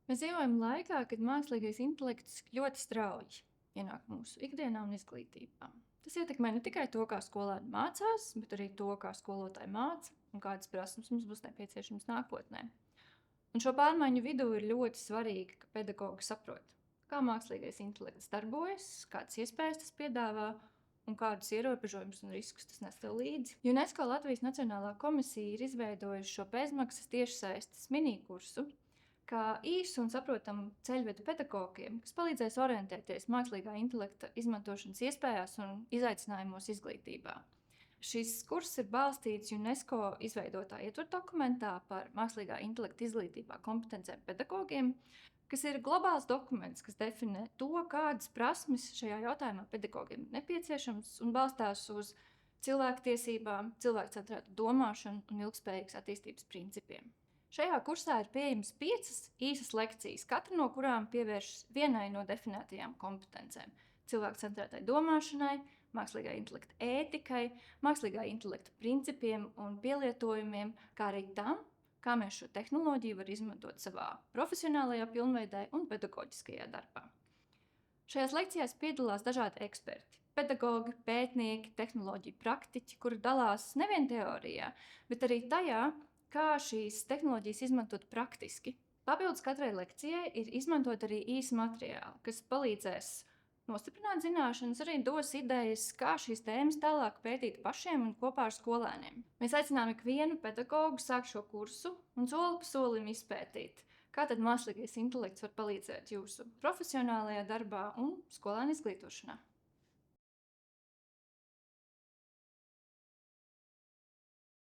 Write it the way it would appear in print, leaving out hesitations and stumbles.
Mēs dzīvojam laikā, kad mākslīgais intelekts ļoti strauji ienāk mūsu ikdienā un izglītībā. Tas ietekmē ne tikai to, kā skolēni mācās, bet arī to, kā skolotāji māca un kādas prasmes mums būs nepieciešamas nākotnē. Un šo pārmaiņu vidū ir ļoti svarīgi, ka pedagogi saprot, kā mākslīgais intelekts darbojas, kādas iespējas tas piedāvā un kādus ierobežojumus un riskus tas nes līdzi. UNESCO Latvijas Nacionālā komisija ir izveidojusi šo bezmaksas tiešsaistes minikursu, kā īsu un saprotamu ceļvedu pedagogiem, kas palīdzēs orientēties mākslīgā intelekta izmantošanas iespējās un izaicinājumos izglītībā. Šis kurs ir balstīts UNESCO izveidotā ietvaru dokumentā par mākslīgā intelekta izglītībā kompetencēm pedagogiem, kas ir globāls dokuments, kas definē to, kādas prasmes šajā jautājumā pedagogiem ir nepieciešamas un balstās uz cilvēktiesībām, cilvēkcentrētu domāšanu un ilgspējīgas attīstības principiem. Šajā kursā ir pieejamas 5 īsas lekcijas, katra no kurām pievēršas vienai no definētajām kompetencēm – cilvēkcentrētai domāšanai, mākslīgā intelekta ētikai, mākslīgā intelekta principiem un pielietojumiem, kā arī tam, kā mēs šo tehnoloģiju var izmantot savā profesionālajā pilnveidē un pedagoģiskajā darbā. Šajās lekcijās piedalās dažādi eksperti – pedagogi, pētnieki, tehnoloģiju praktiķi, kuri dalās nevien teorijā, bet arī tajā, kā šīs tehnoloģijas izmantot praktiski. Papildus katrai lekcijai ir izmantot arī īsi materiāli, kas palīdzēs nostiprināt zināšanas, arī dos idejas, kā šīs tēmas tālāk pētīt pašiem un kopā ar skolēniem. Mēs aicinām ikvienu pedagogu sākt šo kursu un soli pa solim izpētīt, kā tad mākslīgais intelekts var palīdzēt jūsu profesionālajā darbā un skolēnu izglītošanā.